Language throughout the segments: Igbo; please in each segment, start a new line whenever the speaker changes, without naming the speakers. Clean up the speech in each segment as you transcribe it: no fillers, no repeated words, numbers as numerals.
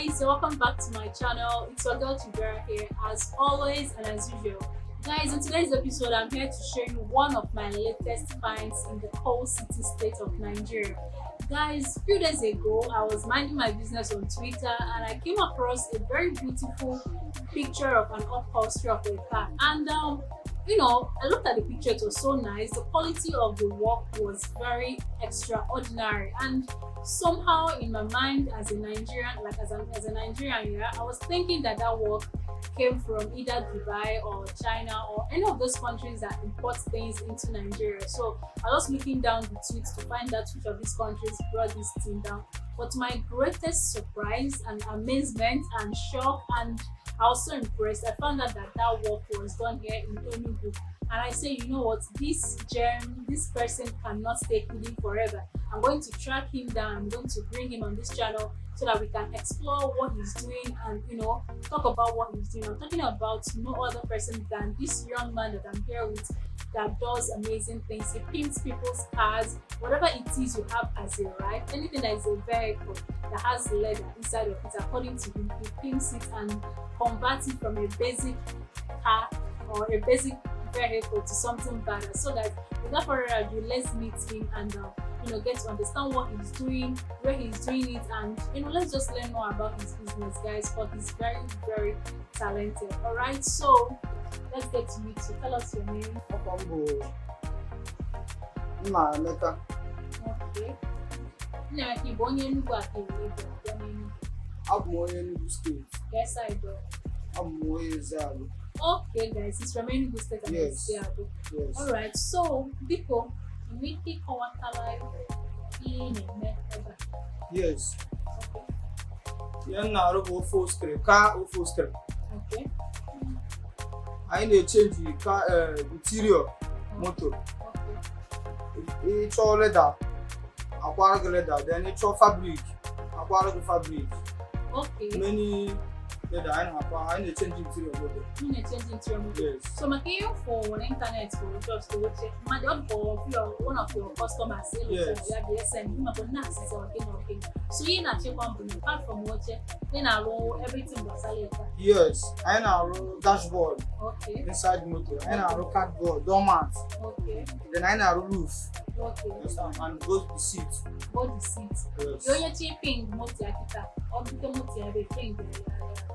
guys, welcome back to my channel. It's your girl Chibera here, as always and as usual. Guys, in today's episode, I'm here to show you one of my latest finds in the coal city state of Nigeria. Guys, a few days ago, I was minding my business on Twitter and I came across a very beautiful picture of an upholstery of a car. And I looked at the picture, it was so nice. The quality of the work was very extraordinary. And somehow in my mind as a Nigerian, as a Nigerian here, I was thinking that work came from either Dubai or China or any of those countries that import things into Nigeria. So I was looking down the tweets to find out which of these countries brought this thing down. But to my greatest surprise and amazement and shock, and I was so impressed, I found out that work was done here in Enugu. And I say, you know what, this person cannot stay hidden forever. I'm going to track him down. I'm going to bring him on this channel so that we can explore what he's doing and talk about what he's doing. I'm talking about no other person than this young man that I'm here with, that does amazing things. He paints people's cars, whatever it is you have as a ride, anything that is a vehicle that has leather inside of it, according to him, he paints it and converts it from a basic car or a basic vehicle to something better. So that without further ado, let's meet him and get to understand what he's doing, where he's doing it, and let's just learn more about his business, guys, because he's very, very talented. All right, so let's get to meet you. Tell us your name. Okay. Nnamdi bụ onye Enugu aka
Abụ m onye Enugu State.
Yes, I do.
Abụ m onye Ezeagu.
Okay, guys, he's from Enugu State and
Yes.
Ezeagu.
Yes.
All right, so biko nwike kọwatara ihe na-eme ebe a.
Yes.
Okay.
Ihe m na-arụ bụ ofe ostre.
Okay.
Anyị na-echenji ka interior moto.
Okay.
Ịchọ leda, akwara gị leda, then ịchọ fabric, akwara gị fabric.
Okay.
Many leda anyị na-echenji interior moto.
You need to change into your motor.
Yes.
So my care for the internet for jobs to watch it. My job for one of your customers say
Yes.
you have the SN, you have NAS is okay. So you na check company apart from watching, then I roll everything was later.
Yes. Anyị na-arụ dashboard
Okay.
inside moto. Anyị na-arụ cardboard, doormat.
Okay.
Then anyị na-arụ roof.
Okay.
Yes, and both the seat.
Body seat.
Yes.
You only chipping motor akita. Or the motor be pink.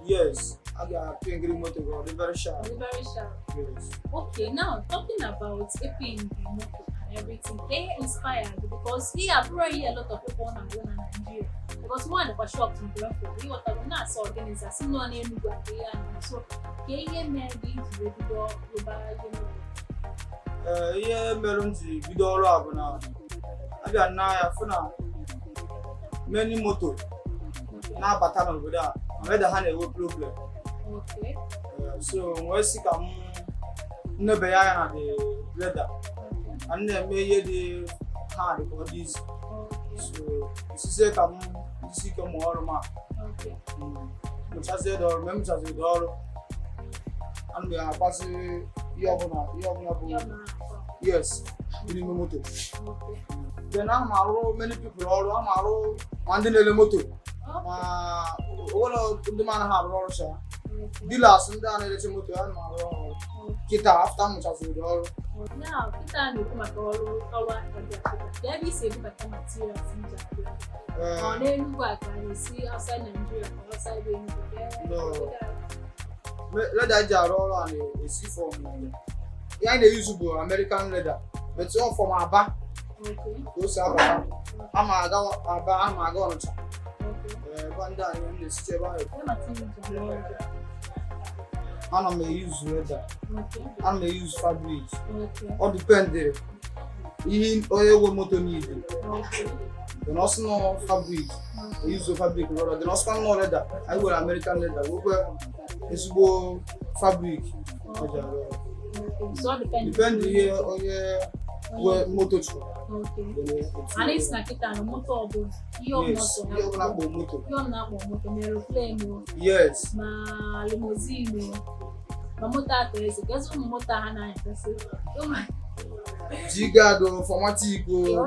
Yes, I got a pingri motor go very sharp.
Very sharp.
Yes.
Okay, now talking about aping the motor and everything, they inspired because here probably a lot of people want to go to Nigeria. Because one of the shocked to go for you, what I not saw organization, no one knew what they are. So, can you maybe to go
Ihe mere m ji bido ọrụ a bụ na abịa na ya fụ na many moto na-abata n'obodo a weda ha na-enwe problem.
Okay.
So wee sị ka m nnebe ya anya na the leather na m na-eme ihe dị hard ka ọ dị izi.
Okay.
So isizie ka m jisi ike mụọ ọrụ m a
Okay.
mụchazie dị ọrụ, mgbe m mụchaziri dị ọrụ ana m agbasi ihe ọbụla bụ yes n'ime moto.
Okay.
Then ana m arụ many people ọrụ, ana m arụ ma ndị na-ele moto ma ụlọ ndị ma anaghị arụ ọrụ cha dealers ndị a na-eleche moto ana m arụ ọrụ kịta after m mụchaziri dị ọrụ.
Now, kita na-ekwu maka ọrụ aka dị Afrịka. Ka ebe isi ebubata materials ndị Afrịka. Ọ n'Enugu a ka na-esi outside Nigeria ka outside Enugu.
Leather eji arụ ọrụ a na-esi from ihe anyị na-eyuzu bụ American leather but ọ from Aba
Okay.
ka o si abata. Ama aga Aba, ama aga Ọnịcha.
Okay.
Ebe ndị anyị na-esiche ebe ahụ.
What materials are you using?
Ana m eyuzu leather,
Okay.
ana m eyuzu fabric.
Okay.
Ọ dependere ihe onye nwe moto niile.
Okay.
Then also no fabric, we use fabric rather. Then also no leather. I wear American leather. We wear ezigbo fabric.
Okay. So depends.
Depend here on your motor.
Okay. And it's na kita no motor obo. Iyo
Yes,
motor.
you na go motor.
Iyo na go motor. Aeroplane.
Yes.
Ma limousine. Ma motor atezi. Guess what motor hana yesi.
Jigado, formatic,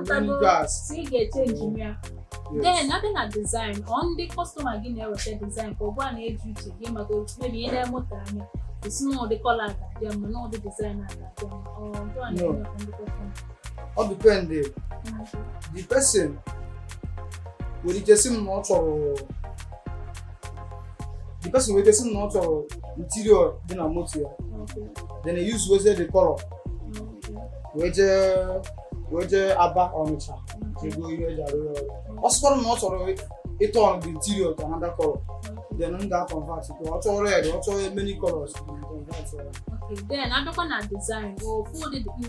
many gas.
See get change me. Then nothing na design on the customer gị na-eweta design ka ọ gwa na-eji uche gị maka maybe ihe na-emụta anya esi na ụdị color ga-adị mma na ụdị design ga-adị mma ọ gwa na-eme ndị customer.
Ọ depend the person nwere ike sị m na ọ chọrọ the person nwere ike sị m na ọ chọrọ interior dị na moto ya then use wezie the color wee jee Aba Ọnịcha ego ihe eji arụ ya ọrụ. Ọ sịkwara na ọ chọrọ ịtọ on the interior to another color then m ga-convert it. Ọ chọrọ red, ọ chọrọ many colors convert ya.
Okay, then abịakwa na design iwu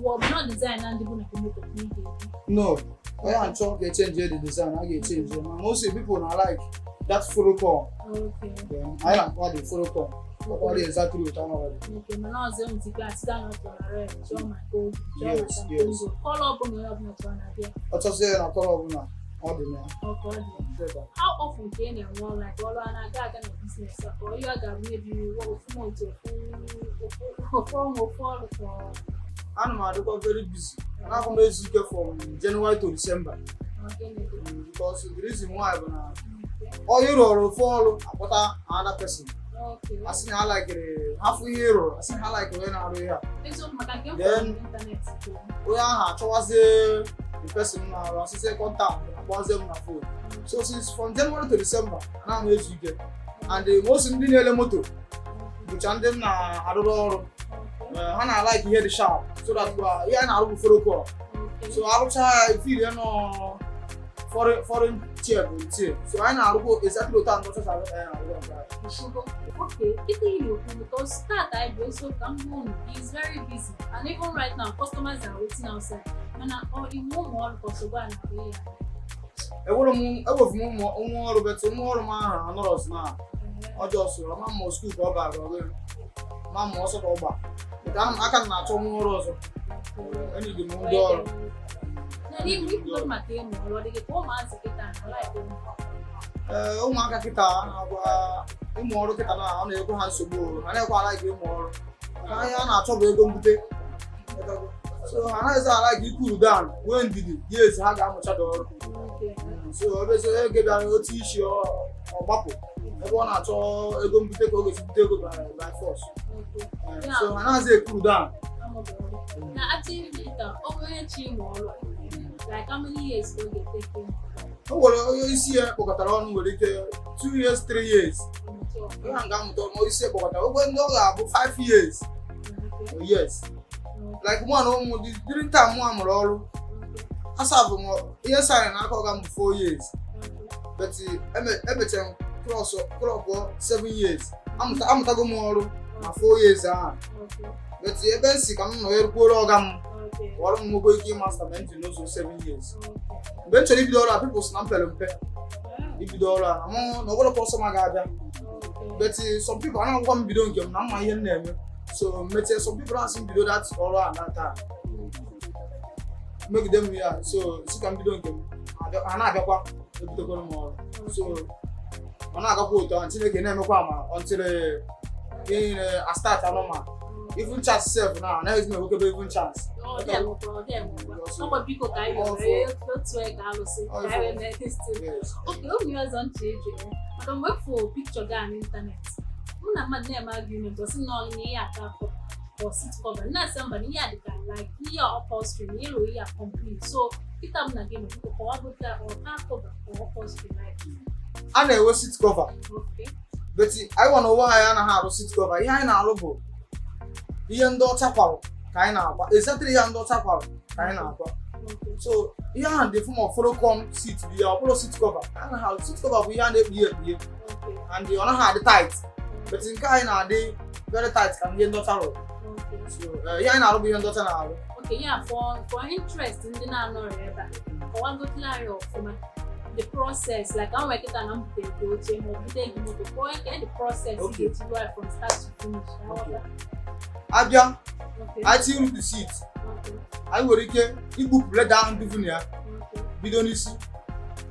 ọ bụ na design na ndị bụ na moto ka ị ga-eji.
No, onye achọ ga-echange the design, a ga-echange ma mostly people na like that photocall.
Okay.
Then I like the photocall. What exactly what I'm about.
Okay, mana ọzọ m tikwa sida na ọtọ red, chọọ ma gold, chọọ
Yes,
ma
yes.
gold. Color ọ bụla ọ bụla chọọ na-abịa.
Ọ chọzie na color ọbụla ọ dị na
Okay, ọ dị. How often ka ị na-enwe ọrụ like ọrụ a na-aga aga na business a or you ga maybe ofu month ofu ọrụ for
ana m adịkwa very busy. Anaghị m ezu ike from January to December because the reason why bụ na ọ ịrụ ọrụ ofu ọrụ akpọta another person.
Okay.
Asị na ha likere hafụ ihe ịrụrụ, asị ha likere onye na-arụ ihe a.
Eziokwu maka nke m
Then-
fọrọ n'ịntanetị.
Onye ahụ achọwazie the person na-arụ asịsị contact akpọzie m na phone. So since from January to December anaghị m ezu ike and most ndị na-ele moto bụcha ndị m na-arụrụ ọrụ. Ha na-like ihe dị sharp so that ihe a na-arụ bụ photocall. So arụcha ya ifiri ya nọ foreign chair bụ tie. So anyị na-arụkwa exactly otu a ndị ọcha anyị na-arụ ọrụ.
Okay, keeping you because start I do so come home is very busy and even right now customers are waiting outside and or in more because go and away.
Ewefu m ụmụ ọrụ betu ụmụ ọrụ m ahụ anọrọs na ọjọọ soro ama mmụọ skuul ka ọ ga-aga ọrụ ma mmụọ ọsọ ka ọ gba aka m na-achọ ụmụ ọrụ ọzọ enyi m ndị ọrụ.
Na even if you maka ịmụ ọrụ dị ka ụmụazị kịta na like
Ụmụaka kịta na-agwa ịmụ ọrụ kịta na ọ na-ekwe ha nsogbu ha na-ekwe ala ike ịmụ ọrụ maka ihe a na-achọ bụ ego mbute so ha anaghịzi ala ike ikwuru down nwee ndidi yes ha ga-amụcha dị ọrụ. So obezi onye ge bịara otu isi ọgbapụ ebe ọ na-achọ ego mbute ka ọ ga-esi bute ego by force. So ha anaghịzi ekwuru down.
na actually later onye chi ịmụ ọrụ like how many years go get take
O nwere onye isi ya kpọkọtara ọnụ nwere ike 2 years 3 years onye ahụ ga-amụta ọnụ isi ya kpọkọtara ogwe ndị ọ ga-abụ 5 years or years like mụ na ụmụ during time mụ amụrụ ọrụ asabụ m ihe sarị n'aka ọ ga-amụ 4 years but emechara m klọkụ 7 years amụtago m ọrụ na 4 years ahụ but ebe m si ka m nọ erukwuoro ọga m ọrụ m nwoke ike ịmasta menti n'ụzọ 7 years mgbe m chọrọ ibido ọrụ a people si na mpere mpe ibido ọrụ a na ọ bụrụ kọstọma ga-abịa but some people anaghịkwa m bido nke m na mma ihe m na-eme so mechie some people asị m bido that ọrụ a na taa megide m ya so si ka m bido nke m ha na-abịakwa ebidokwara m ọrụ so ọ na-agakwa otu ahụ Chineke na-emekwa ama until a start anọma even chance self now anaghịzi m enwekebe even chance.
Ọkwa biko ka anyị were otu ego alụsị ka anyị wee mee testing. Okay, oge ọzọ ntị eji maka mgbe fụ pikchọ gaa n'ịntanetị mụ na mmadụ na-eme argument ọsị na ọrụ na ihe aka for seat cover na-asị mba na ihe a dịka like ihe upholstery na ịrụ ihe a complete so kịta m na gị na biko kọwa bụta ọka cover for upholstery like
A na-enwe seat cover
okay
but anyị nwa na ụwa anyị anaghị arụ seat cover ihe anyị na-arụ bụ ihe ndị ọcha kwarụ ka anyị na-akwa exactly ihe ndị ọcha kwarụ ka anyị na-akwa so ihe ahụ dị form of photocall seat bụ ya ọ bụrụ seat cover seat cover bụ ihe a na-ekpughe ekpughe and ọ naghị adị tight but nke anyị na-adị very tight ka ihe ndị ọcha rụrụ so ihe anyị na-arụ bụ ihe ndị ọcha na-arụ.
Okay, yeah, for interest ndị na-anọrọ ebe a kọwagotụla anyị ọfụma the process like I'm working on a motor mo bute gi motor ko and the process
Okay.
is right from start to finish.
Okay. Abịa
Okay.
anyị tinye the seat
Okay.
anyị nwere ike igbupụ leda ahụ dị na ya
Okay.
bido n'isi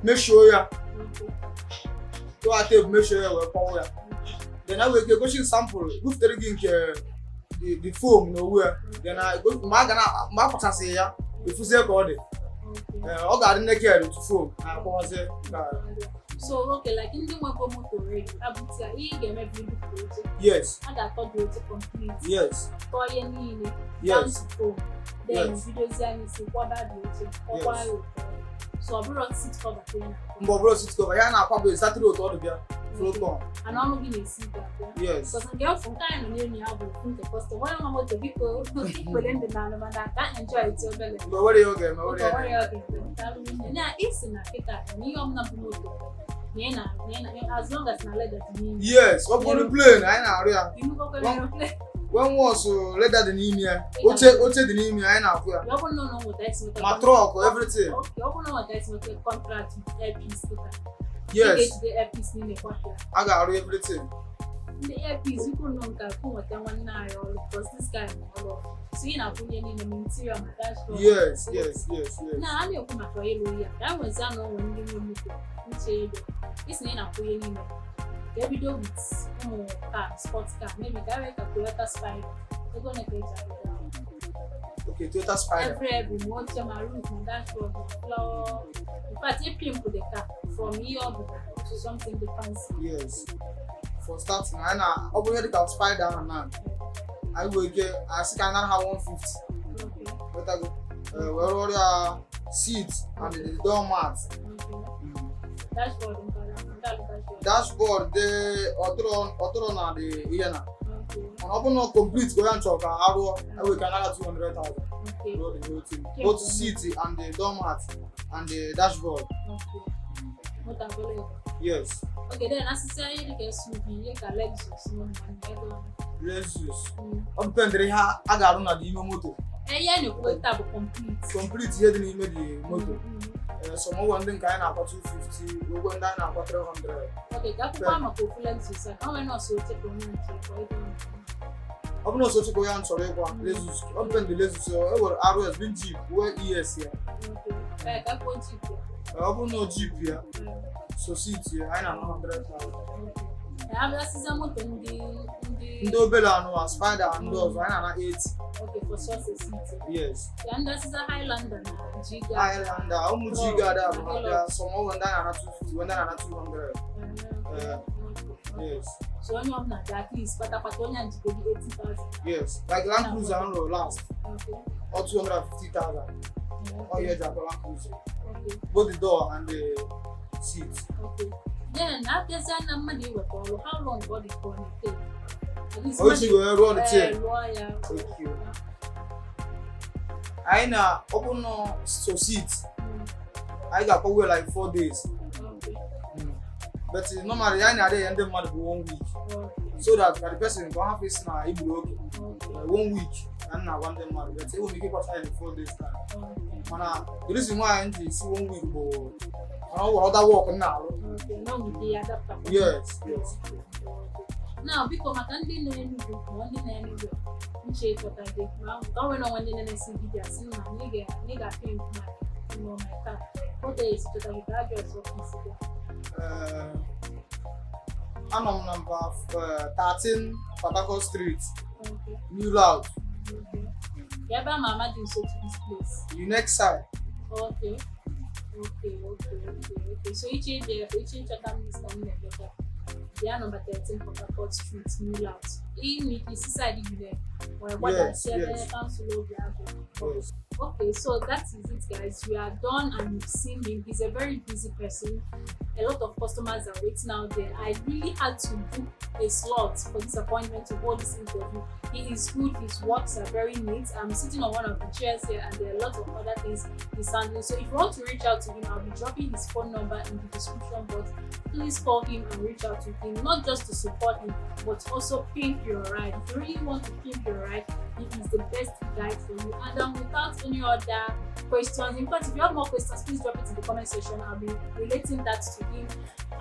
meshoo ya
Okay.
tụọ teepu meshoo ya wee kpọọ ya then anyị nwere ike gosi sampụl bufutere gị nke the foam na owu ya then mgbe a kpachasịghị ya efuzie ka ọ dị ọ ga-adị naked to foam na-akpọzi
so okay, like ndị nwego moto ready abụti ya ihe ị ga-emebi ibupụ oche
yes
a ga-atọ gị oche complete
yes
tọọ ihe niile
Yes.
down to foam then
Yes.
bidozie anyị si kwaba dị oche ọkwa ya so ọ bụrụ seat cover ka ị na-akpọ
mgbe ọ bụrụ sit cover ya na-akwado exactly otu ọ dị bịa float on
ana ọnụ gị na-esi ike abịa
yes
because nke ọfụ nke anyị nọ n'elu ya bụ ofu nke kọstọm onye nwa moto biko ikpere ndị na anụmana ka enjoy eti obele
mgbe were ya oge were ya
na isi na kịta na ihe ọmụna bụ moto as long as na leather dị n'ime
yes ọ bụrụ plane anyị na-arụ ya when was leather dị n'ime ya oche dị n'ime ya anyị na-akwụ ya ma truck everything
ọ bụrụ na nweta esi nweta contract with airpiece kịta
yes
airpiece niile kwapụ ya
a ga-arụ everything
ndị airpiece ikwu nọ nke akwụ nweta nwanne anyị ọrụ because this guy nọ ọrụ so ị na-akwụnye niile ma interior ma dashboard
yes
na a na-ekwu maka ịlụ ya ka nwezi anụ onwe ndị nwe moto uche ego isi na ị na-akwụnye niile ka ebido with ụmụ car sport car maybe ka ewee ka Toyota Spider ego na-eke eji abịa
okay Toyota Spider
every ma oche ma roof ma dashboard ma floor in fact pimp the car from ihe ọ bụla to something dị fancy
yes for starting anyị na ọ bụrụ ihe dịka Spider ahụ na anyị nwere ike asị ka anyị nara ha 150 wetago were ọrụ ya seat and the door mat dashboard dị ọtụrụ na dị ihe na mana ọ bụrụ na complete ka onye nchọ ka arụọ enwere ka nara 200,000 both seat and the door mat and the dashboard yes
okay then asịsị anyị dịka SUV ihe ka
Lexus ọ dependere ihe a ga-arụ na dị ime moto
ihe na-ekwu taa bụ complete
ihe dị n'ime dị moto some ụgwọ ndị nke anyị na-akwa 250 ụgwọ ndị anyị na-akwa 300
okay ka akwụkwọ maka ofu Lexus ka nwere nọọsụ oche ka onye nche
ọ bụ na ọsọ chekwa ya nchọrọ ịgwa Lexus ọ depende Lexus ewere RS bin Jeep wee ES ya ọ bụrụ na Jeep ya so seat ya anyị na
100,000
ndị obere anụ Spider ndị ọzọ anyị na 80
okay for success seat
yes
ya ndị asịza Highlander na Giga
Highlander ụmụ Giga da bụ abịa some ụgwọ ndị anyị na 250 ndị anyị na 200 yes
so onye ọbụla dị at least kpatakpata onye njikọ dị 80,000
yes like Land Cruiser m rụrụ last or 250,000 ọ ya eji akwa Land Cruiser both the door and the seat
okay then abịazi na mmadụ iweta ọrụ how long ọ dị ka ọ na-ete
o ji wee rụọ the tail
lụọ ya
anyị na ọ bụ na so seat anyị ga-akpọwe like 4 days but normally anyị na-adị ya ndị mmadụ bụ 1 week so that the person go have isi na igburu oge 1 week na nna agwa ndị mmadụ but enwere ike ịkpọcha ya 4 days time mana the reason why anyị ji si 1 week bụ ọ were other work na-arụ yes
now biko maka ndị na-Enugu ma ndị na-Enugu nche ịchọta gị ma ọ nwere onwe ndị na-esi vidiyo asị na anyị ga-apị my car oge esi chọta gị ka address ọfịs gị
anọ m na mba 13 Port Harcourt Street New Route
ya ebe ama ama dị nso to this place
Unique side
okay so iche nchọta minista m na-ebeta bịa nọmba 13 Port Harcourt Street New Route ime isi side Unique nwere gbadasi ebe kansụl obi agụ okay so that is it guys we are done and you've seen him he's a very busy person a lot of customers are waiting out there I really had to book a slot for this appointment to hold this interview he is good his works are very neat I'm sitting on one of the chairs here and there are a lot of other things he's handling so if you want to reach out to him I'll be dropping his phone number in the description box please call him and reach out to him not just to support him but also pimp your ride if you really want to pimp your ride he is the best guide for you and without any other questions in fact if you have more questions please drop it in the comment section I'll be relating that to him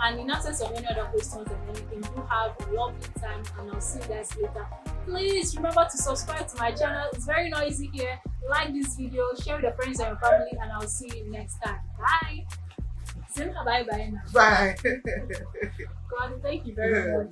and in absence of any other questions and anything do have a lovely time and I'll see you guys later please remember to subscribe to my channel it's very noisy here like this video share with your friends and your family and I'll see you next time bye now
bye
God thank you very much